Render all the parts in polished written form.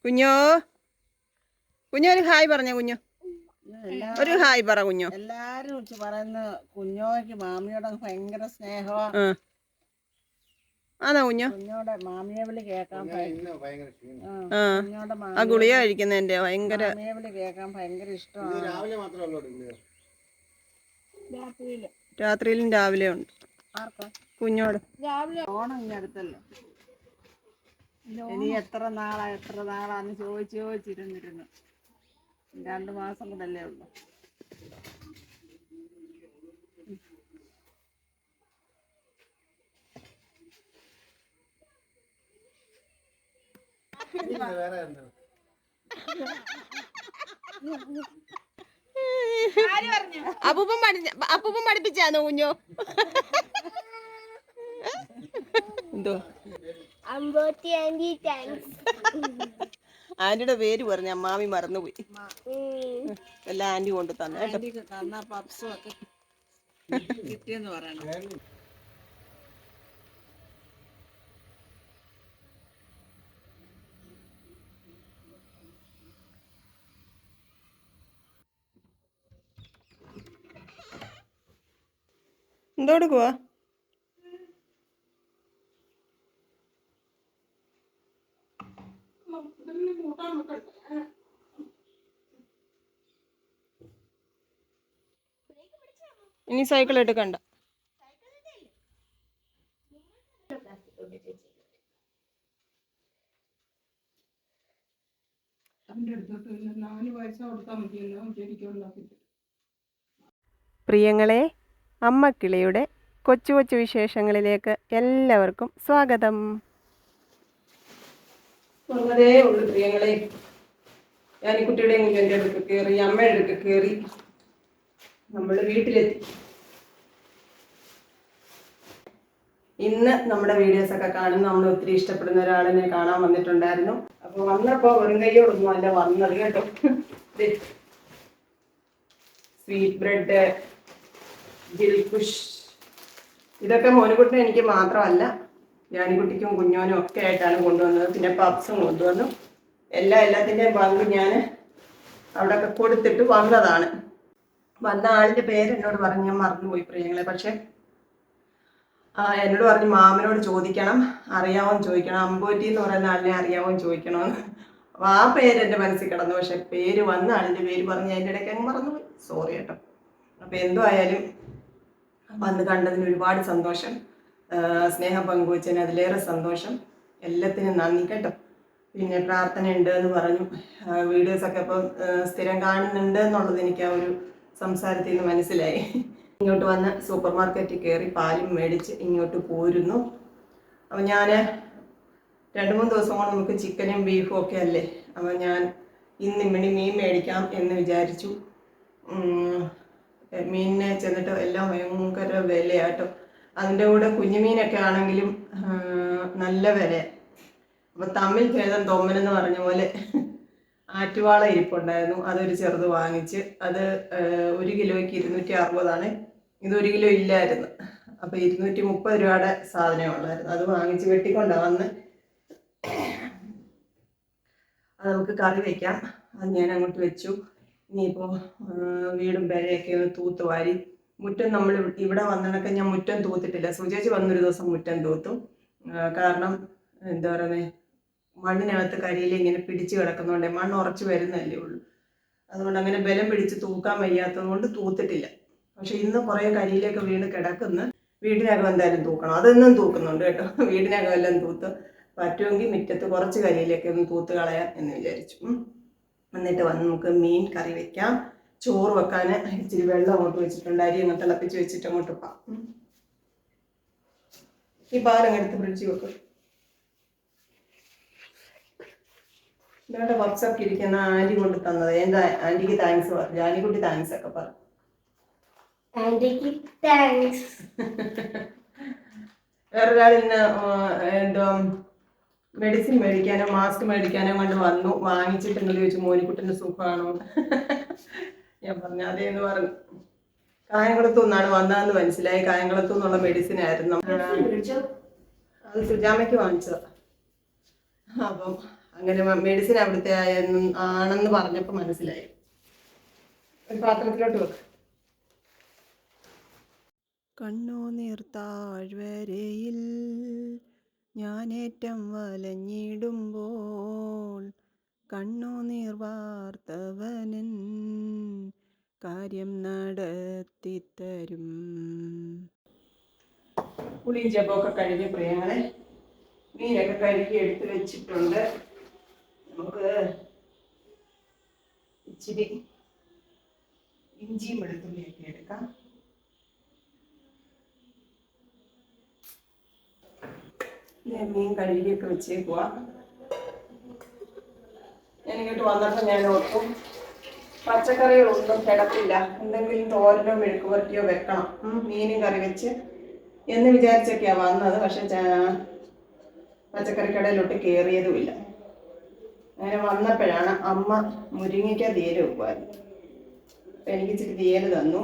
കുഞ്ഞോ കുഞ്ഞോ ഒരു ഹായ് പറഞ്ഞ കുഞ്ഞു ഒരു ഹായ് പറ കുഞ്ഞോ. എല്ലാരും പറയുന്ന കുഞ്ഞോയ്ക്ക് മാമിയോട് ഭയങ്കര സ്നേഹമാണ്. ആണോ കുഞ്ഞോ? കുഞ്ഞോടെ മാമിയെ വിളി കേൾക്കാൻ ആ ഗുളിക കഴിക്കുന്നതിന്റെ ഭയങ്കര മാമിയെ വിളി കേൾക്കാൻ ഭയങ്കര ഇഷ്ടമാണ്. രാത്രിയിലും രാവിലെ ഉണ്ട് കുഞ്ഞോട്. ഓണം ഇനി അടുത്തല്ലോ. ഇനി എത്ര നാളാന്ന് ചോദിച്ചിരുന്നിരുന്നു. 2 മാസം കൂടല്ലേ ഉള്ളു. അപ്പൂപ്പൻ പഠിപ്പിച്ചാന്നോ കുഞ്ഞോ? എന്തോ ആന്റിയുടെ പേര് പറഞ്ഞ അമ്മാമി മറന്നുപോയി. എല്ലാം ആന്റി കൊണ്ട് തന്നെ കിട്ടിയെന്ന് പറയണം. എന്തോ എടുക്കുവാ? ഇനി സൈക്കിൾ എടുക്കണ്ട. പ്രിയങ്ങളെ, അമ്മക്കിളിയുടെ കൊച്ചു കൊച്ചു വിശേഷങ്ങളിലേക്ക് എല്ലാവർക്കും സ്വാഗതം. വളരെ ഉള്ളു പ്രിയങ്ങളെ. ഞാൻ ഈ കുട്ടിയുടെയും കുഞ്ഞിൻ്റെ അടുത്ത് കയറി, അമ്മയുടെ അടുത്ത് കയറി, നമ്മൾ വീട്ടിലെത്തി. ഇന്ന് നമ്മുടെ വീഡിയോസൊക്കെ കാണുന്ന നമ്മൾ ഒത്തിരി ഇഷ്ടപ്പെടുന്ന ഒരാളിനെ കാണാൻ വന്നിട്ടുണ്ടായിരുന്നു. അപ്പോൾ വന്നപ്പോൾ വെറും കൈയോടൊന്നും അല്ല വന്നത് കേട്ടോ. സ്വീറ്റ് ബ്രെഡ്, ദിൽഖുഷ്, ഇതൊക്കെ മോനുകുട്ടിന് എനിക്ക് മാത്രമല്ല ഞാനിക്കുട്ടിക്കും കുഞ്ഞോനും ഒക്കെ ആയിട്ടാണ് കൊണ്ടുവന്നത്. പിന്നെ പപ്സും കൊണ്ടുവന്നു. എല്ലാത്തിൻ്റെയും പങ്ക് ഞാൻ അവിടെയൊക്കെ കൊടുത്തിട്ട് വന്നതാണ്. വന്ന ആളിൻ്റെ പേര് എന്നോട് പറഞ്ഞ് ഞാൻ മറന്നുപോയി പ്രിയങ്ങളെ. പക്ഷെ എന്നോട് പറഞ്ഞു മാമനോട് ചോദിക്കണം, അറിയാമോന്ന് ചോദിക്കണം, അമ്പോറ്റി എന്ന് പറയുന്ന ആളിനെ അറിയാമോന്ന് ചോദിക്കണമെന്ന്. അപ്പോൾ ആ പേര് എൻ്റെ മനസ്സിൽ കിടന്നു. പക്ഷെ പേര് വന്ന ആളിൻ്റെ പേര് പറഞ്ഞ് അതിൻ്റെ ഇടയ്ക്ക് അങ്ങ് മറന്നുപോയി. സോറി കേട്ടോ. അപ്പോൾ എന്തോ ആയാലും വന്ന് കണ്ടതിന് ഒരുപാട് സന്തോഷം. സ്നേഹം പങ്കുവച്ചതിന് അതിലേറെ സന്തോഷം. എല്ലാത്തിനും നന്ദി കേട്ടോ. പിന്നെ പ്രാർത്ഥന ഉണ്ട് എന്ന് പറഞ്ഞു. വീഡിയോസൊക്കെ ഇപ്പം സ്ഥിരം കാണുന്നുണ്ട് എന്നുള്ളത് എനിക്ക് ആ ഒരു സംസാരത്തിൽ നിന്ന് മനസ്സിലായി. ഇങ്ങോട്ട് വന്ന് സൂപ്പർ മാർക്കറ്റിൽ കയറി പാലും മേടിച്ച് ഇങ്ങോട്ട് പോരുന്നു. അപ്പം ഞാൻ 2-3 ദിവസം കൊണ്ട് നമുക്ക് ചിക്കനും ബീഫും ഒക്കെ അല്ലേ. അപ്പം ഞാൻ ഇന്ന് മീൻ മേടിക്കാം എന്ന് വിചാരിച്ചു. മീനിനെ ചെന്നിട്ട് എല്ലാം ഭയങ്കര വിലയാട്ടോ. അതിൻ്റെ കൂടെ കുഞ്ഞുമീനൊക്കെ ആണെങ്കിലും നല്ല വിലയാണ്. അപ്പോൾ തമ്മിൽ ഭേദം തൊമ്മനെന്ന് പറഞ്ഞ പോലെ ആറ്റുവാള ഇരിപ്പുണ്ടായിരുന്നു. അതൊരു ചെറുത് വാങ്ങിച്ച്. അത് 1 കിലോയ്ക്ക് 260 ഇത് 1 കിലോ ഇല്ലായിരുന്നു. അപ്പോൾ 230 രൂപയുടെ സാധനം ഉള്ളായിരുന്നു. അത് വാങ്ങിച്ച് വെട്ടിക്കൊണ്ടാണ് വന്ന്. അത് നമുക്ക് കറി വയ്ക്കാം. അത് ഞാൻ അങ്ങോട്ട് വെച്ചു. ഇനിയിപ്പോൾ വീടും പേരയൊക്കെ ഒന്ന് തൂത്ത് വാരി. മുറ്റം നമ്മൾ ഇവിടെ വന്നതൊക്കെ ഞാൻ മുറ്റം തൂത്തിട്ടില്ല. സുചേച്ചി വന്നൊരു ദിവസം മുറ്റം തൂത്തു. കാരണം എന്താ പറയുന്നത്, മണ്ണിനകത്ത് കരിയിൽ ഇങ്ങനെ പിടിച്ച് കിടക്കുന്നതുകൊണ്ട് മണ്ണ് ഉറച്ച് വരുന്നല്ലേ ഉള്ളൂ. അതുകൊണ്ട് അങ്ങനെ ബലം പിടിച്ച് തൂക്കാൻ വയ്യാത്തത് കൊണ്ട് തൂത്തിട്ടില്ല. പക്ഷെ ഇന്ന് കുറേ കരിയിലേക്ക് വീണ് കിടക്കുന്നു. വീടിനകം എന്തായാലും തൂക്കണം. അതൊന്നും തൂക്കുന്നുണ്ട് കേട്ടോ. വീടിനകം എല്ലാം തൂത്ത് പറ്റുമെങ്കിൽ മുറ്റത്ത് കുറച്ച് കരിയിലേക്ക് ഒന്ന് തൂത്ത് കളയാം എന്ന് വിചാരിച്ചു. എന്നിട്ട് വന്ന് നമുക്ക് മീൻ കറി വെക്കാം. ചോറ് വെക്കാൻ ഇച്ചിരി വെള്ളം അങ്ങോട്ട് വെച്ചിട്ടുണ്ട്. അരി അങ്ങ് തിളപ്പിച്ച് വെച്ചിട്ട് അങ്ങോട്ട് പോകാം. ഈ പാലങ്ങെടുത്ത് ഫ്രിഡ്ജിൽ വെക്കും. ഇവരുടെ പപ്സൊക്കെ ഇരിക്കുന്ന ആൻറ്റി കൊണ്ട് തന്നത്. എന്താ ആൻറ്റിക്ക് താങ്ക്സ് പറഞ്ഞു. ജാനിക്കുട്ടി താങ്ക്സ് ഒക്കെ പറഞ്ഞു. വേറൊരാൾ ഇന്ന് എന്തോ മെഡിസിൻ മേടിക്കാനോ മാസ്ക് മേടിക്കാനോ കൊണ്ട് വന്നു. വാങ്ങിച്ചിട്ടെന്ന് ചോദിച്ചു മോനിക്കുട്ടിൻ്റെ സുഖമാണോ. ഞാൻ പറഞ്ഞു അതേന്ന് പറഞ്ഞു. കായംകുളത്തു നിന്നാണ് വന്നതെന്ന് മനസ്സിലായി. കായംകുളത്തു നിന്നുള്ള മെഡിസിൻ ആയിരുന്നു. അത് സുജാമയ്ക്ക് വാങ്ങിച്ചതാണ്. അപ്പം അങ്ങനെ മെഡിസിൻ അവിടുത്തെ ആണെന്ന് പറഞ്ഞപ്പോൾ മനസ്സിലായി. ഒരു പാത്രത്തിലോട്ട് വെക്ക്. കണ്ണുനീർ താഴ്വരയിൽ ഞാനേറ്റം വലഞ്ഞിടുമ്പോൾ കണ്ണുനീർ വാർത്തവനൻ കാര്യം നടത്തിത്തരും. പുളിയും ജപമൊക്കെ കഴിഞ്ഞ് പ്രിയങ്ങളെ മീനൊക്കെ കഴുകി എടുത്ത് വെച്ചിട്ടുണ്ട്. നമുക്ക് ഇച്ചിരി ഇഞ്ചിയും വെളുത്തുള്ളിയൊക്കെ എടുക്കാം. മീൻ കഴുകിയൊക്കെ വെച്ചേക്കുക. ഞാനിങ്ങോട്ട് വന്നപ്പോൾ ഞാൻ ഓർക്കും പച്ചക്കറികളൊന്നും കിടക്കില്ല, എന്തെങ്കിലും തോരനോ മെഴുക്കുവരട്ടിയോ വെക്കണം, മീനും കറി വെച്ച് എന്ന് വിചാരിച്ചൊക്കെയാണ് വന്നത്. പക്ഷെ പച്ചക്കറി കടയിലോട്ട് കയറിയതുമില്ല. അങ്ങനെ വന്നപ്പോഴാണ് അമ്മ മുരിങ്ങയ്ക്ക തീയൽ വെക്കുമായിരുന്നു. അപ്പം എനിക്ക് ഇച്ചിരി തീയൽ തന്നു,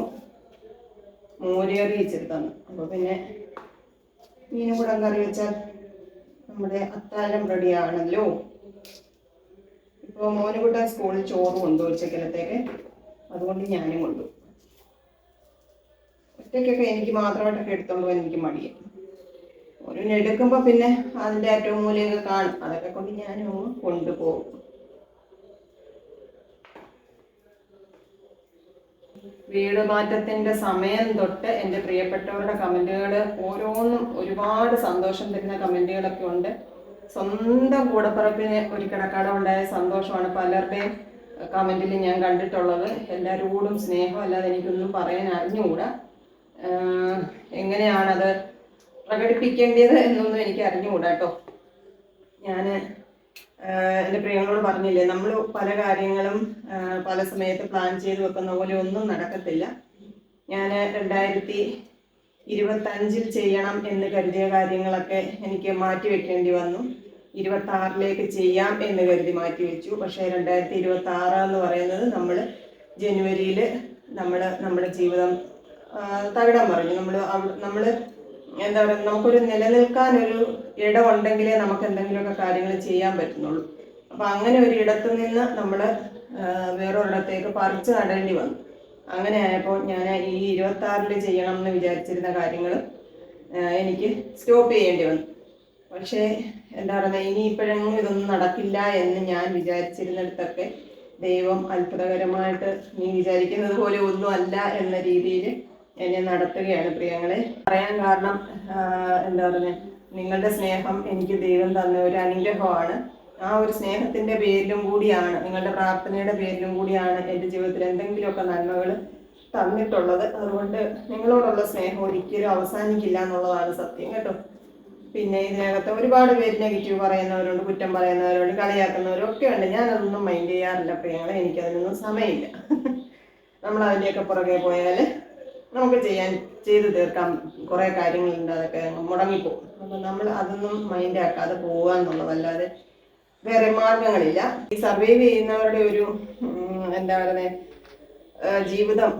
മോരേറി ഇച്ചിരി തന്നു. അപ്പോൾ പിന്നെ മീനും കൂടെ കറി വെച്ചാൽ നമ്മുടെ അത്താഴം റെഡിയാണല്ലോ. ഇപ്പോൾ മോനുകൂട്ടൻ സ്കൂളിൽ ചോറ് കൊണ്ടുപോയി ഉച്ചക്കലത്തേക്ക്, അതുകൊണ്ട് ഞാനും കൊണ്ടുപോയി. ഒറ്റയ്ക്കൊക്കെ എനിക്ക് മാത്രമായിട്ടൊക്കെ എടുത്തോണ്ട് പോകാൻ എനിക്ക് മടിയാണ്. ഓരോന്ന് എടുക്കുമ്പോൾ പിന്നെ അതിൻ്റെ ഏറ്റവും മൂലയൊക്കെ കാണും, അതൊക്കെ കൊണ്ട് ഞാനും കൊണ്ടുപോകും. വീട് മാറ്റത്തിൻ്റെ സമയം തൊട്ട് എൻ്റെ പ്രിയപ്പെട്ടവരുടെ കമൻറ്റുകൾ ഓരോന്നും ഒരുപാട് സന്തോഷം തരുന്ന കമൻറ്റുകളൊക്കെ ഉണ്ട്. സ്വന്തം കൂടപ്പിറപ്പിന് ഒരു കിടക്കടം ഉണ്ടായ സന്തോഷമാണ് പലരുടെയും കമൻറ്റിൽ ഞാൻ കണ്ടിട്ടുള്ളത്. എല്ലാവരോടും സ്നേഹം അല്ലാതെ എനിക്കൊന്നും പറയാൻ അറിഞ്ഞുകൂടാ. എങ്ങനെയാണത് പ്രകടിപ്പിക്കേണ്ടത് എന്നൊന്നും എനിക്ക് അറിഞ്ഞുകൂടാ കേട്ടോ. ഞാൻ എൻ്റെ പ്രിയങ്ങളോട് പറഞ്ഞില്ലേ, നമ്മൾ പല കാര്യങ്ങളും പല സമയത്ത് പ്ലാൻ ചെയ്ത് വെക്കുന്ന പോലെ ഒന്നും നടക്കത്തില്ല. ഞാൻ 2025 ചെയ്യണം എന്ന് കരുതിയ കാര്യങ്ങളൊക്കെ എനിക്ക് മാറ്റി വെക്കേണ്ടി വന്നു. 26 ചെയ്യാം എന്ന് കരുതി മാറ്റി വെച്ചു. പക്ഷേ 2026 എന്ന് പറയുന്നത് നമ്മൾ ജനുവരിയിൽ നമ്മുടെ ജീവിതം തകിടം മറിഞ്ഞു. നമ്മൾ എന്താ പറയുക, നമുക്കൊരു നിലനിൽക്കാനൊരു ഇടമുണ്ടെങ്കിലേ നമുക്ക് എന്തെങ്കിലുമൊക്കെ കാര്യങ്ങൾ ചെയ്യാൻ പറ്റുന്നുള്ളൂ. അപ്പം അങ്ങനെ ഒരു ഇടത്തു നിന്ന് നമ്മൾ വേറൊരിടത്തേക്ക് പറിച്ചു നടേണ്ടി വന്നു. അങ്ങനെ ആയപ്പോൾ ഞാൻ ഈ 26 ചെയ്യണം എന്ന് വിചാരിച്ചിരുന്ന കാര്യങ്ങൾ എനിക്ക് സ്റ്റോപ്പ് ചെയ്യേണ്ടി വന്നു. പക്ഷേ എന്താ പറയുക, ഇനിയിപ്പോഴെങ്കിലും ഇതൊന്നും നടക്കില്ല എന്ന് ഞാൻ വിചാരിച്ചിരുന്നിടത്തൊക്കെ ദൈവം അത്ഭുതകരമായിട്ട് നീ വിചാരിക്കുന്നത് പോലെ ഒന്നും അല്ല എന്ന രീതിയിൽ എന്നെ നടത്തുകയാണ് പ്രിയങ്ങളെ. പറയാൻ കാരണം എന്താ പറയുക, നിങ്ങളുടെ സ്നേഹം എനിക്ക് ദൈവം തന്ന ഒരു അനുഗ്രഹമാണ്. ആ ഒരു സ്നേഹത്തിൻ്റെ പേരിലും കൂടിയാണ്, നിങ്ങളുടെ പ്രാർത്ഥനയുടെ പേരിലും കൂടിയാണ് എൻ്റെ ജീവിതത്തിൽ എന്തെങ്കിലുമൊക്കെ നന്മകൾ തന്നിട്ടുള്ളത്. അതുകൊണ്ട് നിങ്ങളോടുള്ള സ്നേഹം ഒരിക്കലും അവസാനിക്കില്ല എന്നുള്ളതാണ് സത്യം കേട്ടോ. പിന്നെ ഇതിനകത്ത് ഒരുപാട് പേര് നെഗറ്റീവ് പറയുന്നവരുണ്ട്, കുറ്റം പറയുന്നവരുണ്ട്, കളിയാക്കുന്നവരും ഒക്കെ ഉണ്ട്. ഞാനതൊന്നും മൈൻഡ് ചെയ്യാറില്ല പ്രിയങ്ങളെ, എനിക്കതിനൊന്നും സമയമില്ല. നമ്മൾ അതിൻ്റെയൊക്കെ പുറകെ പോയാൽ നമുക്ക് ചെയ്ത് തീർക്കാൻ കുറേ കാര്യങ്ങളുണ്ട്, അതൊക്കെ മുടങ്ങിപ്പോകും. അപ്പം നമ്മൾ അതൊന്നും മൈൻഡ് ആക്കാതെ പോവുക എന്നുള്ളതല്ലാതെ വേറെ മാർഗങ്ങളില്ല. ഈ സർവൈവ് ചെയ്യുന്നവരുടെ ഒരു എന്താ പറയുക ജീവിതം,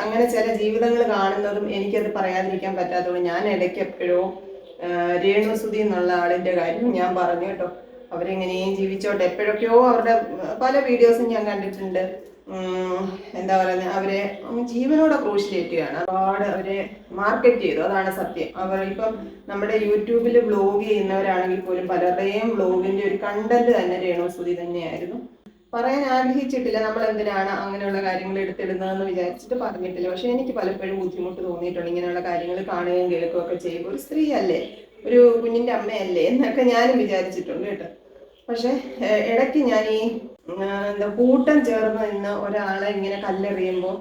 അങ്ങനെ ചില ജീവിതങ്ങൾ കാണുന്നതും എനിക്കത് പറയാതിരിക്കാൻ പറ്റാത്തതുകൊണ്ട് ഞാൻ ഇടയ്ക്ക് എപ്പോഴോ രേണുസുതി എന്നുള്ള ആളിൻ്റെ കാര്യം ഞാൻ പറഞ്ഞു കേട്ടോ. അവരെങ്ങനെയും ജീവിച്ചോട്ടെ, എപ്പോഴൊക്കെയോ അവരുടെ പല വീഡിയോസും ഞാൻ കണ്ടിട്ടുണ്ട്. എന്താ പറയുന്നത്, അവരെ ജീവനോടെ ക്രൂശിലേറ്റുകയാണ്, ഒരുപാട് അവരെ മാർക്കറ്റ് ചെയ്തു, അതാണ് സത്യം. അവരിപ്പം നമ്മുടെ യൂട്യൂബിൽ വ്ലോഗ് ചെയ്യുന്നവരാണെങ്കിൽ പോലും പലരുടെയും വ്ലോഗിൻ്റെ ഒരു കണ്ടന്റ് തന്നെ രേണുസുതി തന്നെയായിരുന്നു. പറയാൻ ആഗ്രഹിച്ചിട്ടില്ല, നമ്മൾ എന്തിനാണ് അങ്ങനെയുള്ള കാര്യങ്ങൾ എടുത്തിടുന്നതെന്ന് വിചാരിച്ചിട്ട് പറഞ്ഞിട്ടില്ല. പക്ഷെ എനിക്ക് പലപ്പോഴും ബുദ്ധിമുട്ട് തോന്നിയിട്ടുണ്ട് ഇങ്ങനെയുള്ള കാര്യങ്ങൾ കാണുകയും കേൾക്കുകയൊക്കെ ചെയ്യുമ്പോൾ. ഒരു സ്ത്രീ അല്ലേ, ഒരു കുഞ്ഞിൻ്റെ അമ്മയല്ലേ എന്നൊക്കെ ഞാനും വിചാരിച്ചിട്ടുണ്ട് കേട്ടോ. പക്ഷെ ഇടയ്ക്ക് ഞാൻ ഈ കൂട്ടം ചേർന്ന് നിന്ന് ഒരാളെ ഇങ്ങനെ കല്ലെറിയുമ്പോൾ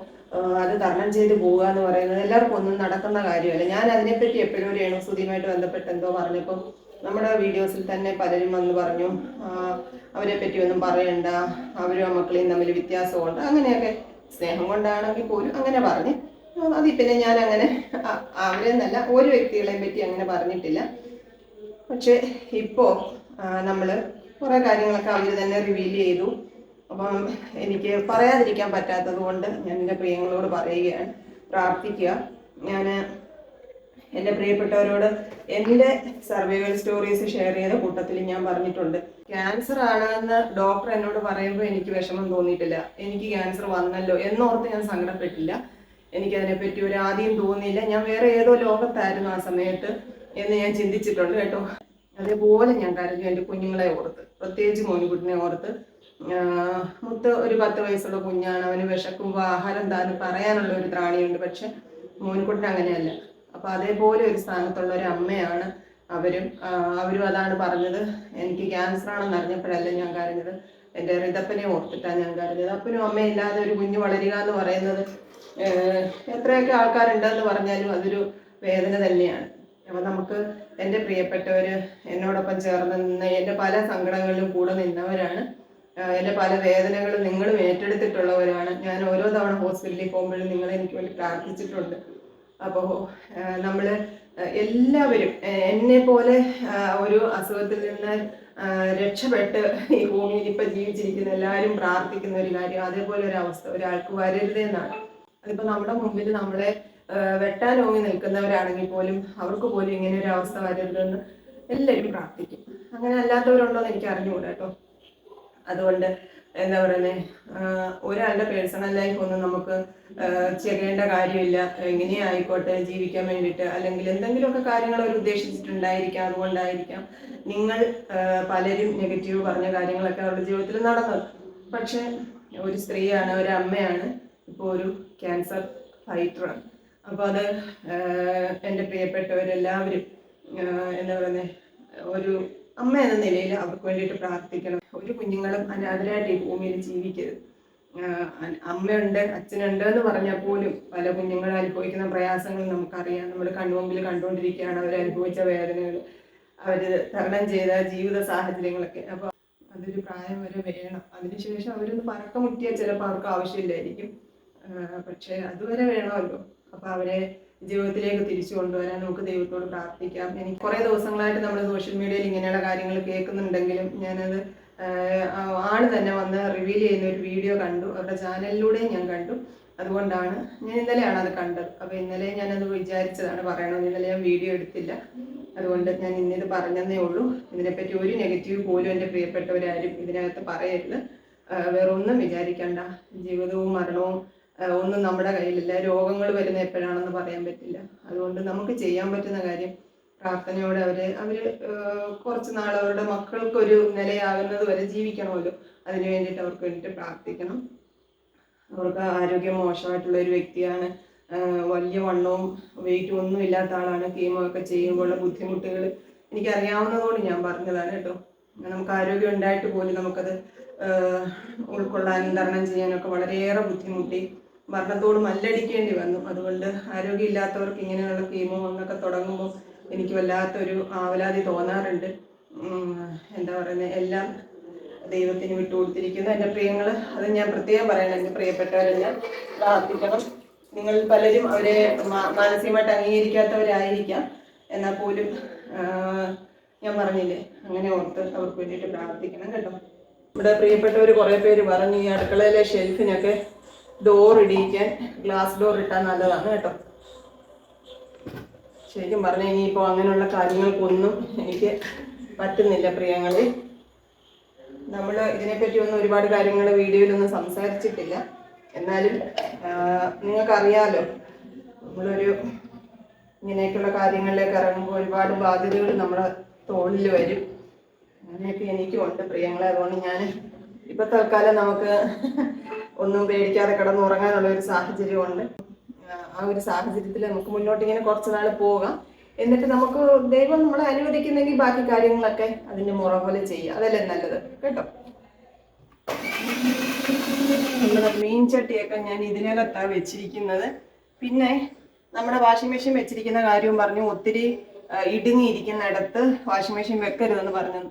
അത് തരണം ചെയ്ത് പോവുക എന്ന് പറയുന്നത് എല്ലാവർക്കും ഒന്നും നടക്കുന്ന കാര്യമല്ല. ഞാൻ അതിനെപ്പറ്റി എപ്പോഴും രേണുസുതിയുമായിട്ട് ബന്ധപ്പെട്ട് എന്തോ പറഞ്ഞപ്പോൾ നമ്മുടെ വീഡിയോസിൽ തന്നെ പലരും വന്ന് പറഞ്ഞു അവരെ പറ്റി ഒന്നും പറയണ്ട, അവരും ആ മക്കളെയും തമ്മിൽ വ്യത്യാസമുണ്ട്, അങ്ങനെയൊക്കെ സ്നേഹം കൊണ്ടാണെങ്കിൽ പോലും അങ്ങനെ പറഞ്ഞ് അതിൽ പിന്നെ ഞാൻ അങ്ങനെ അവരെന്നല്ല ഒരു വ്യക്തികളെയും പറ്റി അങ്ങനെ പറഞ്ഞിട്ടില്ല. പക്ഷെ ഇപ്പോൾ നമ്മൾ കുറേ കാര്യങ്ങളൊക്കെ അവർ തന്നെ റിവീൽ ചെയ്തു. അപ്പം എനിക്ക് പറയാതിരിക്കാൻ പറ്റാത്തത് കൊണ്ട് ഞാൻ എൻ്റെ പ്രിയങ്ങളോട് പറയുകയാണ്, പ്രാർത്ഥിക്കുക. ഞാൻ എൻ്റെ പ്രിയപ്പെട്ടവരോട് എൻ്റെ സർവൈവൽ സ്റ്റോറീസ് ഷെയർ ചെയ്ത കൂട്ടത്തിൽ ഞാൻ പറഞ്ഞിട്ടുണ്ട്. ക്യാൻസർ ആണെന്ന് ഡോക്ടർ എന്നോട് പറയുമ്പോൾ എനിക്ക് വിഷമം തോന്നിയിട്ടില്ല. എനിക്ക് ക്യാൻസർ വന്നല്ലോ എന്നോർത്ത് ഞാൻ സങ്കടപ്പെട്ടില്ല. എനിക്കതിനെപ്പറ്റി ഒരു ആദ്യം തോന്നിയില്ല. ഞാൻ വേറെ ഏതോ ലോകത്തായിരുന്നു ആ സമയത്ത് എന്ന് ഞാൻ ചിന്തിച്ചിട്ടുണ്ട് കേട്ടോ. അതേപോലെ ഞാൻ കരഞ്ഞു എൻ്റെ കുഞ്ഞുങ്ങളെ ഓർത്ത്, പ്രത്യേകിച്ച് മോനുകുട്ടിനെ ഓർത്ത്. മുത്ത് ഒരു 10 വയസ്സുള്ള കുഞ്ഞാണ്. അവന് വിശക്കുമ്പോൾ ആഹാരം താനും പറയാനുള്ള ഒരു ത്രാണിയുണ്ട്. പക്ഷെ മോനുകുട്ടിന് അങ്ങനെയല്ല. അപ്പൊ അതേപോലെ ഒരു സ്ഥാനത്തുള്ള ഒരു അമ്മയാണ് അവരും അതാണ് പറഞ്ഞത്. എനിക്ക് ക്യാൻസർ ആണെന്ന് അറിഞ്ഞപ്പോഴല്ല ഞാൻ കരഞ്ഞത്, എൻ്റെ റിതപ്പനെ ഓർത്തിട്ടാണ് ഞാൻ കരഞ്ഞത്. അപ്പനും അമ്മയില്ലാതെ ഒരു കുഞ്ഞ് വളരുക എന്ന് പറയുന്നത് എത്രയൊക്കെ ആൾക്കാരുണ്ടെന്ന് പറഞ്ഞാലും അതൊരു വേദന തന്നെയാണ്. അപ്പൊ നമുക്ക് എൻ്റെ പ്രിയപ്പെട്ടവര് എന്നോടൊപ്പം ചേർന്ന് നിന്ന് എൻ്റെ പല സങ്കടങ്ങളിലും കൂടെ നിന്നവരാണ്. എൻ്റെ പല വേദനകളും നിങ്ങളും ഏറ്റെടുത്തിട്ടുള്ളവരാണ്. ഞാൻ ഓരോ തവണ ഹോസ്പിറ്റലിൽ പോകുമ്പോഴും നിങ്ങൾ എനിക്ക് വേണ്ടി പ്രാർത്ഥിച്ചിട്ടുണ്ട്. അപ്പോൾ നമ്മൾ എല്ലാവരും എന്നെ പോലെ ഒരു അസുഖത്തിൽ നിന്ന് രക്ഷപ്പെട്ട് ഈ ഭൂമിയിൽ ഇപ്പം ജീവിച്ചിരിക്കുന്ന എല്ലാവരും പ്രാർത്ഥിക്കുന്ന ഒരു കാര്യം, അതേപോലെ ഒരു അവസ്ഥ ഒരാൾക്ക് വരരുതെന്നാണ്. അതിപ്പോൾ നമ്മുടെ മുമ്പിൽ നമ്മളെ വെട്ടാൻ ഓങ്ങി നിൽക്കുന്നവരാണെങ്കിൽ പോലും അവർക്ക് പോലും ഇങ്ങനെ ഒരു അവസ്ഥ വരരുതെന്ന് എല്ലാവരും പ്രാർത്ഥിക്കും. അങ്ങനെ അല്ലാത്തവരുണ്ടോ എന്ന് എനിക്ക് അറിഞ്ഞുകൂടാ കേട്ടോ. അതുകൊണ്ട് എന്താ പറയുന്നത്, ഒരാളുടെ പേഴ്സണൽ ലൈഫ് ഒന്നും നമുക്ക് ചെയ്യേണ്ട കാര്യമില്ല. എങ്ങനെയും ആയിക്കോട്ടെ, ജീവിക്കാൻ വേണ്ടിയിട്ട് അല്ലെങ്കിൽ എന്തെങ്കിലുമൊക്കെ കാര്യങ്ങൾ അവർ ഉദ്ദേശിച്ചിട്ടുണ്ടായിരിക്കാം. അതുകൊണ്ടായിരിക്കാം നിങ്ങൾ പലരും നെഗറ്റീവ് പറഞ്ഞ കാര്യങ്ങളൊക്കെ അവരുടെ ജീവിതത്തിൽ നടന്നത്. പക്ഷെ ഒരു സ്ത്രീയാണ്, ഒരു അമ്മയാണ്, ഇപ്പോൾ ഒരു ക്യാൻസർ ഫൈറ്ററാണ്. അപ്പോൾ അത് എൻ്റെ പ്രിയപ്പെട്ടവരെല്ലാവരും എന്താ പറയുന്നത്, ഒരു അമ്മ എന്ന നിലയിൽ അവർക്ക് വേണ്ടിയിട്ട് പ്രാർത്ഥിക്കണം. ഒരു കുഞ്ഞുങ്ങളും അനാഥരായിട്ട് ഈ ഭൂമിയിൽ ജീവിക്കരുത്. അമ്മയുണ്ട്, അച്ഛനുണ്ട് എന്ന് പറഞ്ഞാൽ പോലും പല കുഞ്ഞുങ്ങൾ അനുഭവിക്കുന്ന പ്രയാസങ്ങൾ നമുക്കറിയാം. നമ്മൾ കൺമുമ്പിൽ കണ്ടുകൊണ്ടിരിക്കുകയാണ് അവരനുഭവിച്ച വേദനകൾ, അവർ തരണം ചെയ്ത ജീവിത സാഹചര്യങ്ങളൊക്കെ. അപ്പോൾ അതൊരു പ്രായം വരെ വേണം. അതിനുശേഷം അവരൊന്ന് പറക്കമുറ്റിയാൽ ചിലപ്പോൾ അവർക്ക് ആവശ്യമില്ലായിരിക്കും. പക്ഷെ അതുവരെ വേണമല്ലോ. അപ്പോൾ അവരെ ജീവിതത്തിലേക്ക് തിരിച്ചു കൊണ്ടുവരാൻ നമുക്ക് ദൈവത്തോട് പ്രാർത്ഥിക്കാം. എനിക്ക് കുറേ ദിവസങ്ങളായിട്ട് നമ്മൾ സോഷ്യൽ മീഡിയയിൽ ഇങ്ങനെയുള്ള കാര്യങ്ങൾ കേൾക്കുന്നുണ്ടെങ്കിലും ഞാനത് ആള് തന്നെ വന്ന് റിവീൽ ചെയ്യുന്ന ഒരു വീഡിയോ കണ്ടു, അവരുടെ ചാനലിലൂടെയും ഞാൻ കണ്ടു. അതുകൊണ്ടാണ് ഞാൻ ഇന്നലെയാണ് അത് കണ്ടത്. അപ്പോൾ ഇന്നലെ ഞാനത് വിചാരിച്ചതാണ് പറയണമെന്ന്. ഇന്നലെ ഞാൻ വീഡിയോ എടുത്തില്ല. അതുകൊണ്ട് ഞാൻ ഇന്നിത് പറഞ്ഞതേ ഉള്ളൂ. ഇതിനെപ്പറ്റി ഒരു നെഗറ്റീവ് പോലും എൻ്റെ പ്രിയപ്പെട്ടവരാരും ഇതിനകത്ത് പറയരുത്. വേറൊന്നും വിചാരിക്കണ്ട. ജീവിതവും മരണവും ഒന്നും നമ്മുടെ കയ്യിലില്ല. രോഗങ്ങൾ വരുന്ന എപ്പോഴാണെന്ന് പറയാൻ പറ്റില്ല. അതുകൊണ്ട് നമുക്ക് ചെയ്യാൻ പറ്റുന്ന കാര്യം പ്രാർത്ഥനയോടെ അവർ കുറച്ച് നാൾ അവരുടെ മക്കൾക്കൊരു നിലയാകുന്നത് വരെ ജീവിക്കണമല്ലോ. അതിനു വേണ്ടിയിട്ട് അവർക്ക് വേണ്ടിയിട്ട് പ്രാർത്ഥിക്കണം. അവർക്ക് ആരോഗ്യം മോശമായിട്ടുള്ള ഒരു വ്യക്തിയാണ്. വലിയ വണ്ണവും വെയിറ്റും ഒന്നും ഇല്ലാത്ത ആളാണ്. കീമോ ഒക്കെ ചെയ്യുമ്പോഴുള്ള ബുദ്ധിമുട്ടുകൾ എനിക്കറിയാവുന്നതുകൊണ്ട് ഞാൻ പറഞ്ഞതാണ് കേട്ടോ. നമുക്ക് ആരോഗ്യം ഉണ്ടായിട്ട് പോലും നമുക്കത് ഉൾക്കൊള്ളാനും തരണം ചെയ്യാനൊക്കെ വളരെയേറെ ബുദ്ധിമുട്ടി മരണത്തോട് മല്ലടിക്കേണ്ടി വന്നു. അതുകൊണ്ട് ആരോഗ്യമില്ലാത്തവർക്ക് ഇങ്ങനെയുള്ള കീമോ എന്നൊക്കെ തുടങ്ങുമ്പോൾ എനിക്ക് വല്ലാത്തൊരു ആവലാതി തോന്നാറുണ്ട്. എന്താ പറയുന്നത്, എല്ലാം ദൈവത്തിന് വിട്ടുകൊടുത്തിരിക്കുന്നു എൻ്റെ പ്രിയങ്ങൾ. അത് ഞാൻ പ്രത്യേകം പറയണം. എൻ്റെ പ്രിയപ്പെട്ടവരെല്ലാം പ്രാർത്ഥിക്കണം. നിങ്ങൾ പലരും അവരെ മാനസികമായിട്ട് അംഗീകരിക്കാത്തവരായിരിക്കാം. എന്നാൽ പോലും ഞാൻ പറഞ്ഞില്ലേ, അങ്ങനെ ഓർത്ത് അവർക്ക് വേണ്ടിയിട്ട് പ്രാർത്ഥിക്കണം കേട്ടോ. ഇവിടെ പ്രിയപ്പെട്ടവർ കുറേ പേര് പറഞ്ഞു ഈ അടുക്കളയിലെ ഷെൽഫിനൊക്കെ ഡോർ ഇടിയിക്കാൻ ഗ്ലാസ് ഡോർ ഇട്ടാൽ നല്ലതാണ് കേട്ടോ. ശരിക്കും പറഞ്ഞാൽ ഇനിയിപ്പോൾ അങ്ങനെയുള്ള കാര്യങ്ങൾക്കൊന്നും എനിക്ക് പറ്റുന്നില്ല പ്രിയങ്ങളെ. നമ്മൾ ഇതിനെപ്പറ്റി ഒന്നും ഒരുപാട് കാര്യങ്ങൾ വീഡിയോയിലൊന്നും സംസാരിച്ചിട്ടില്ല. എന്നാലും നിങ്ങൾക്കറിയാലോ, നമ്മളൊരു ഇങ്ങനെയൊക്കെയുള്ള കാര്യങ്ങളിലേക്ക് ഇറങ്ങുമ്പോൾ ഒരുപാട് ബാധ്യതകൾ നമ്മുടെ തോളിൽ വരും. അങ്ങനെയൊക്കെ എനിക്കും ഉണ്ട് പ്രിയങ്ങളെ. അതുകൊണ്ട് ഞാൻ ഇപ്പം തൽക്കാലം നമുക്ക് ഒന്നും പേടിക്കാതെ കിടന്നുറങ്ങാനുള്ള ഒരു സാഹചര്യമുണ്ട്. ആ ഒരു സാഹചര്യത്തിൽ നമുക്ക് മുന്നോട്ട് ഇങ്ങനെ കുറച്ച് നാൾ പോകാം. എന്നിട്ട് നമുക്ക് ദൈവം നമ്മളെ അനുവദിക്കുന്നെങ്കിൽ ബാക്കി കാര്യങ്ങളൊക്കെ അതിൻ്റെ മുറ പോലെ ചെയ്യുക. അതല്ലേ നല്ലത് കേട്ടോ. നമ്മുടെ മീൻ ചട്ടിയൊക്കെ ഞാൻ ഇതിനകത്താണ് വെച്ചിരിക്കുന്നത്. പിന്നെ നമ്മുടെ വാഷിംഗ് മെഷീൻ വെച്ചിരിക്കുന്ന കാര്യവും പറഞ്ഞു. ഒത്തിരി ഇടുങ്ങിയിരിക്കുന്നിടത്ത് വാഷിംഗ് മെഷീൻ വെക്കരുതെന്ന് പറഞ്ഞു.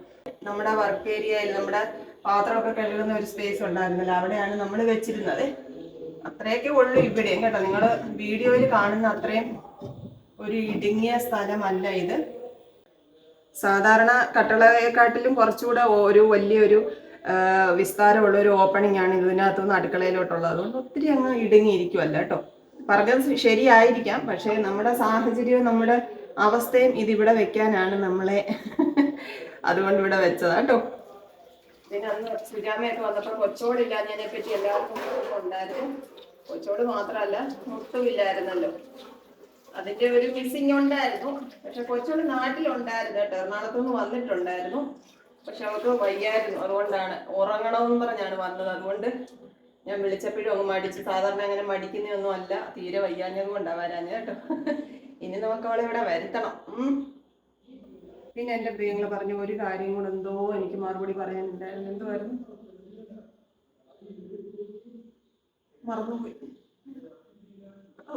നമ്മുടെ വർക്ക് ഏരിയയിൽ നമ്മുടെ പാത്രമൊക്കെ കഴുകുന്ന ഒരു സ്പേസ് ഉണ്ടായിരുന്നല്ലോ, അവിടെയാണ് നമ്മൾ വെച്ചിരുന്നത്. അത്രയൊക്കെ ഉള്ളു ഇവിടെയും കേട്ടോ. നിങ്ങൾ വീഡിയോയിൽ കാണുന്ന അത്രയും ഒരു ഇടുങ്ങിയ സ്ഥലമല്ല ഇത്. സാധാരണ കട്ടളയെക്കാട്ടിലും കുറച്ചുകൂടെ ഒരു വലിയൊരു വിസ്താരമുള്ള ഒരു ഓപ്പണിംഗ് ആണ് ഇതിനകത്തുനിന്ന് അടുക്കളയിലോട്ടുള്ളത്. അതുകൊണ്ട് ഒത്തിരി അങ്ങ് ഇടുങ്ങിയിരിക്കുമല്ല കേട്ടോ. പറഞ്ഞത് ശരിയായിരിക്കാം, പക്ഷേ നമ്മുടെ സാഹചര്യവും നമ്മുടെ അവസ്ഥയും ഇതിവിടെ വെക്കാനാണ് നമ്മളെ അതുകൊണ്ട് ഇവിടെ വെച്ചതാ കേട്ടോ. പിന്നെ അന്ന് സുജാമയൊക്കെ വന്നപ്പോൾ കൊച്ചോടില്ലാഞ്ഞതിനെ പറ്റി എല്ലാവർക്കും ഉണ്ടായിരുന്നു. കൊച്ചോട് മാത്രമല്ല, മുട്ടും ഇല്ലായിരുന്നല്ലോ, അതിന്റെ ഒരു മിസ്സിങ് ഉണ്ടായിരുന്നു. പക്ഷെ കൊച്ചോട് നാട്ടിലുണ്ടായിരുന്നു കേട്ടോ, എറണാകുളത്തുനിന്ന് വന്നിട്ടുണ്ടായിരുന്നു. പക്ഷെ അവർക്ക് വയ്യായിരുന്നു, അതുകൊണ്ടാണ് ഉറങ്ങണമെന്ന് പറഞ്ഞാണ് വന്നത്. അതുകൊണ്ട് ഞാൻ വിളിച്ചപ്പോഴും അങ്ങ് മടിച്ച്. സാധാരണ അങ്ങനെ മടിക്കുന്നൊന്നും അല്ല, തീരെ വയ്യാഞ്ഞത് കൊണ്ടാണ് വരാഞ്ഞത് കേട്ടോ. ഇനി നമുക്ക് അവളെ ഇവിടെ വരുത്തണം. പിന്നെ എൻ്റെ പ്രിയങ്ങൾ പറഞ്ഞു ഒരു കാര്യം കൂടെ എന്തോ എനിക്ക് മറുപടി പറയാനുണ്ടായിരുന്നു. എന്തുവായിരുന്നു? മറന്നുപോയി.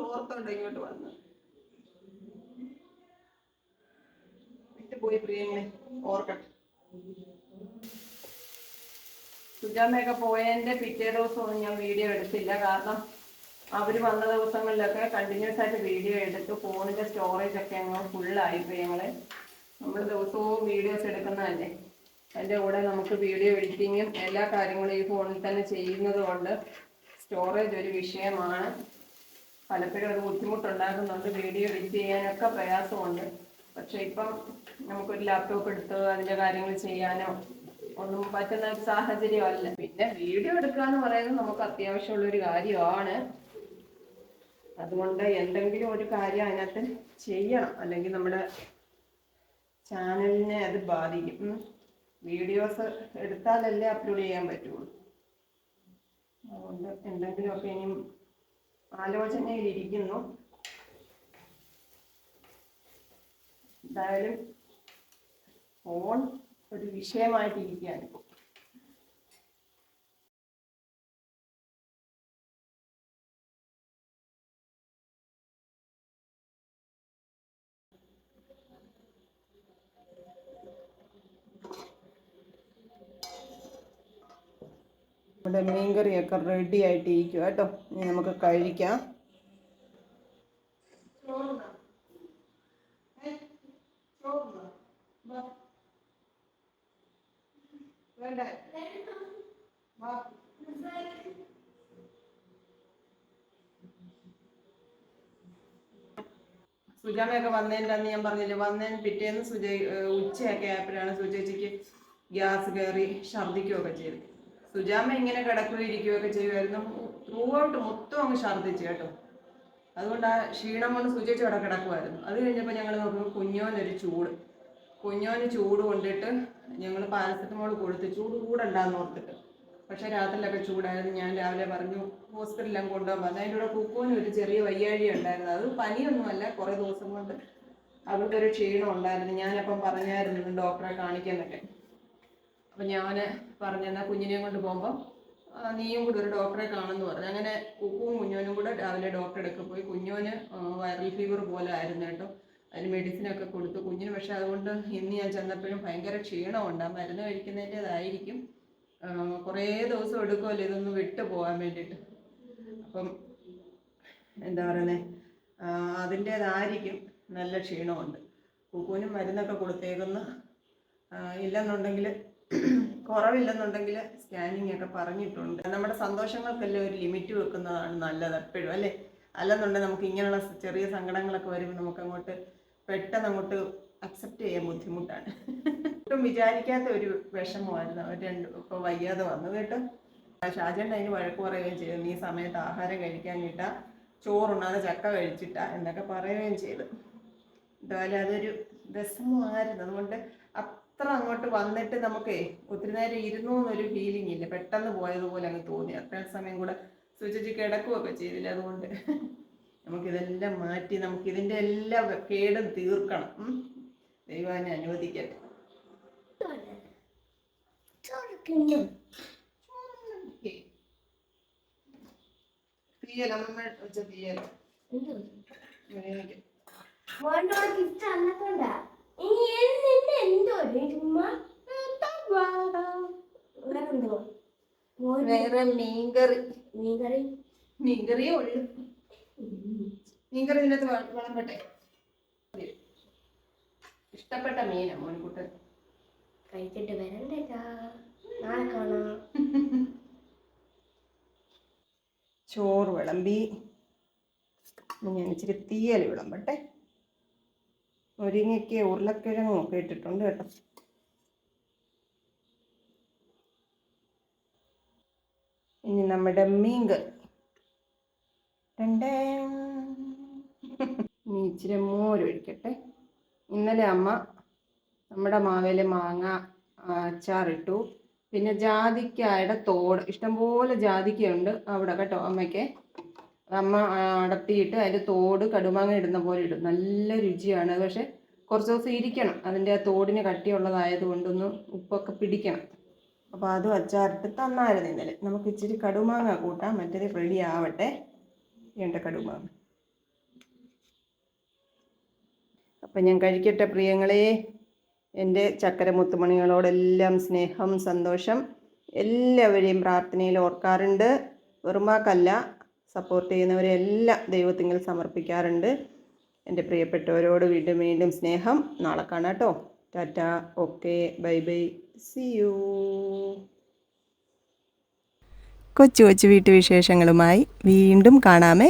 ഓർത്തോണ്ട് ഇങ്ങോട്ട് വന്നു വിട്ടുപോയി പ്രിയങ്ങളെ, ഓർക്കട്ടെ. സുജാമയൊക്കെ പോയതിൻ്റെ പിറ്റേ ദിവസമൊന്നും ഞാൻ വീഡിയോ എടുത്തില്ല. കാരണം അവർ വന്ന ദിവസങ്ങളിലൊക്കെ കണ്ടിന്യൂസ് ആയിട്ട് വീഡിയോ എടുത്ത് ഫോണിൻ്റെ സ്റ്റോറേജ് ഒക്കെ അങ്ങ് ഫുള്ളായി. പ്രിയങ്ങളെ, നമ്മൾ ദിവസവും വീഡിയോസ് എടുക്കുന്നതല്ലേ, അതിൻ്റെ കൂടെ നമുക്ക് വീഡിയോ എഡിറ്റിങ്ങും എല്ലാ കാര്യങ്ങളും ഈ ഫോണിൽ തന്നെ ചെയ്യുന്നത് കൊണ്ട് സ്റ്റോറേജ് ഒരു വിഷയമാണ്. പലപ്പോഴും അത് ബുദ്ധിമുട്ടുണ്ടാകുന്നുണ്ട്, വീഡിയോ എഡിറ്റ് ചെയ്യാനൊക്കെ പ്രയാസമുണ്ട്. പക്ഷെ ഇപ്പം നമുക്കൊരു ലാപ്ടോപ്പ് എടുത്ത് അതിൻ്റെ കാര്യങ്ങൾ ചെയ്യാനോ ഒന്നും പറ്റുന്ന ഒരു സാഹചര്യമല്ല. പിന്നെ വീഡിയോ എടുക്കുക എന്ന് പറയുന്നത് നമുക്ക് അത്യാവശ്യമുള്ളൊരു കാര്യമാണ്. അതുകൊണ്ട് എന്തെങ്കിലും ഒരു കാര്യം അതിനകത്ത് ചെയ്യണം, അല്ലെങ്കിൽ നമ്മുടെ ചാനലിനെ അത് ബാധിക്കും. വീഡിയോസ് എടുത്താലല്ലേ അപ്ലോഡ് ചെയ്യാൻ പറ്റുള്ളൂ. അതുകൊണ്ട് എന്തെങ്കിലുമൊക്കെ ഇനിയും ആലോചനയിലിരിക്കുന്നു. എന്തായാലും ഫോൺ ഒരു വിഷയമായിട്ടിരിക്കുകയാണ് ഇപ്പോൾ. ഇവിടെ മീൻകറിയൊക്കെ റെഡി ആയിട്ടിരിക്കുക കേട്ടോ. ഇനി നമുക്ക് കഴിക്കാം. സുജാമയൊക്കെ വന്നതിൻ്റെ അന്ന് ഞാൻ പറഞ്ഞില്ലേ, വന്നതിന് പിറ്റേന്ന് ഉച്ചയൊക്കെ ആയപ്പോഴാണ് സുജേച്ചിക്ക് ഗ്യാസ് കയറി ഛർദ്ദിക്കുകയൊക്കെ ചെയ്തു. സുജാമ ഇങ്ങനെ കിടക്കുകയോ ഇരിക്കുകയൊക്കെ ചെയ്യുമായിരുന്നു. ത്രൂ ഔട്ട് മൊത്തം അങ്ങ് ഛർദ്ദിച്ചു കേട്ടോ. അതുകൊണ്ട് ആ ക്ഷീണം കൊണ്ട് സുജേച്ചി അവിടെ കിടക്കുമായിരുന്നു. അത് കഴിഞ്ഞപ്പോൾ ഞങ്ങൾ നോക്കുമ്പോൾ കുഞ്ഞോന് ചൂട് കൊണ്ടിട്ട് ഞങ്ങൾ പാരസെറ്റമോൾ കൊടുത്ത് ചൂട് കൂടണ്ടാന്ന് ഓർത്തിട്ട്. പക്ഷെ രാത്രിയിലൊക്കെ ചൂടായിരുന്നു. ഞാൻ രാവിലെ പറഞ്ഞു ഹോസ്പിറ്റലിലും കൊണ്ടുപോകാൻ പറഞ്ഞു. അതിൻ്റെ കൂടെ കുക്കുവിന് ഒരു ചെറിയ വയ്യാഴി ഉണ്ടായിരുന്നു. അത് പനിയൊന്നുമല്ല, കുറേ ദിവസം കൊണ്ട് അവർക്കൊരു ക്ഷീണം ഉണ്ടായിരുന്നു. ഞാനപ്പം പറഞ്ഞായിരുന്നു ഡോക്ടറെ കാണിക്കാനൊക്കെ. അപ്പം ഞാൻ പറഞ്ഞെന്നാൽ കുഞ്ഞിനെയും കൊണ്ട് പോകുമ്പോൾ നീയും കൂടെ ഒരു ഡോക്ടറെ കാണുമെന്ന് പറഞ്ഞു. അങ്ങനെ കുക്കുവും കുഞ്ഞോനും കൂടെ രാവിലെ ഡോക്ടറെ അടുത്ത് പോയി. കുഞ്ഞോന് വൈറൽ ഫീവർ പോലെ ആയിരുന്നു കേട്ടോ. അതിന് മെഡിസിനൊക്കെ കൊടുത്തു കുഞ്ഞിന്. പക്ഷെ അതുകൊണ്ട് ഇന്ന് ഞാൻ ചെന്നപ്പോഴും ഭയങ്കര ക്ഷീണമുണ്ട്. ആ മരുന്ന് കഴിക്കുന്നതിൻ്റെതായിരിക്കും. കുറേ ദിവസം എടുക്കുമല്ലോ ഇതൊന്ന് വിട്ടു പോകാൻ വേണ്ടിയിട്ട്. അപ്പം എന്താ പറയുന്നത്, അതിൻ്റേതായിരിക്കും. നല്ല ക്ഷീണമുണ്ട്. കുക്കുവിനും മരുന്നൊക്കെ കൊടുത്തേക്കുന്ന ഇല്ലെന്നുണ്ടെങ്കിൽ കുറവില്ലെന്നുണ്ടെങ്കിൽ സ്കാനിങ് ഒക്കെ പറഞ്ഞിട്ടുണ്ട്. നമ്മുടെ സന്തോഷങ്ങൾക്കെല്ലാം ഒരു ലിമിറ്റ് വെക്കുന്നതാണ് നല്ലത് എപ്പോഴും, അല്ലേ? അല്ലെന്നുണ്ടെങ്കിൽ നമുക്ക് ഇങ്ങനെയുള്ള ചെറിയ സങ്കടങ്ങളൊക്കെ വരുമ്പോൾ നമുക്കങ്ങോട്ട് പെട്ടെന്ന് അങ്ങോട്ട് അക്സെപ്റ്റ് ചെയ്യാൻ ബുദ്ധിമുട്ടാണ്. ഒട്ടും വിചാരിക്കാത്ത ഒരു വിഷമമായിരുന്നു അവർ രണ്ടും ഇപ്പോൾ വയ്യാതെ വന്നത് കേട്ടോ. ഷാജേട്ടൻ അതിന് വഴക്ക് പറയുകയും ചെയ്തു, നീ സമയത്ത് ആഹാരം കഴിക്കാനിട്ടാ, ചോറുണ്ണാതെ ചക്ക കഴിച്ചിട്ടാ എന്നൊക്കെ പറയുകയും ചെയ്തു. എന്തായാലും അതൊരു വിഷമമായിരുന്നു. അതുകൊണ്ട് അത്ര അങ്ങോട്ട് വന്നിട്ട് നമുക്ക് ഒത്തിരി നേരം ഇരുന്നു എന്നൊരു ഫീലിംഗ് ഇല്ല. പെട്ടെന്ന് പോയതുപോലെ അങ്ങ് തോന്നി. അത്രയും സമയം കൂടെ സുചിച്ച് കിടക്കുകയൊക്കെ ചെയ്തില്ല. അതുകൊണ്ട് നമുക്കിതെല്ലാം മാറ്റി നമുക്കിതിൻ്റെ എല്ലാം കേടും തീർക്കണം. ദൈവം എന്നെ അനുവദിക്കട്ടെ. തീയല അമ്മ വെച്ച തീയല വേറെ മീൻകറിയേ ഉള്ളു. മീൻകറി ഇതിനകത്ത് വിളമ്പട്ടെ. ഇഷ്ടപ്പെട്ട മീനാ മോൻകുട്ടൻ. കഴിച്ചിട്ട് വരണ്ടേക്കാ, നാളെ കാണാം. ചോറ് വിളമ്പി ഞാൻ ഇച്ചിരി തീയൽ വിളമ്പട്ടെ. മുരിങ്ങയ്ക്ക് ഉരുളക്കിഴങ്ങും ഒക്കെ ഇട്ടിട്ടുണ്ട് കേട്ടോ. ഇനി നമ്മുടെ മീൻകറി. ഇനി ഇച്ചിരി മോരൊഴിക്കട്ടെ. ഇന്നലെ അമ്മ നമ്മുടെ മാവേൽ മാങ്ങ അച്ചാറിട്ടു. പിന്നെ ജാതിക്കായുടെ തോട്, ഇഷ്ടംപോലെ ജാതിക്കയുണ്ട് അവിടെ കേട്ടോ അമ്മയ്ക്ക്. അമ്മ അടത്തിയിട്ട് അതിൽ തോട് കടുമാങ്ങ ഇടുന്ന പോലെ ഇടും. നല്ല രുചിയാണ്. പക്ഷെ കുറച്ച് ദിവസം ഇരിക്കണം, അതിൻ്റെ ആ തോടിന് കട്ടിയുള്ളതായത് കൊണ്ടൊന്ന് ഉപ്പൊക്കെ പിടിക്കണം. അപ്പോൾ അതും അച്ചാറിട്ട് തന്നായിരുന്നു ഇന്നലെ. നമുക്ക് ഇച്ചിരി കടുമാങ്ങ കൂട്ടാം, മറ്റേത് റെഡി ആവട്ടെ. വേണ്ട കടുമാങ്ങ. അപ്പം ഞാൻ കഴിക്കട്ടെ പ്രിയങ്ങളെ. എൻ്റെ ചക്കര മുത്തുമണികളോടെല്ലാം സ്നേഹം, സന്തോഷം. എല്ലാവരെയും പ്രാർത്ഥനയിൽ ഓർക്കാറുണ്ട്. വെറുമാക്കല്ല, സപ്പോർട്ട് ചെയ്യുന്നവരെല്ലാം ദൈവത്തിങ്കിൽ സമർപ്പിക്കാറുണ്ട്. എൻ്റെ പ്രിയപ്പെട്ടവരോട് വീണ്ടും വീണ്ടും സ്നേഹം. നാളെ കാണാം കേട്ടോ. Tata, okay, bye bye, see you. കൊച്ചു കൊച്ചു വീട്ടുവിശേഷങ്ങളുമായി വീണ്ടും കാണാമേ.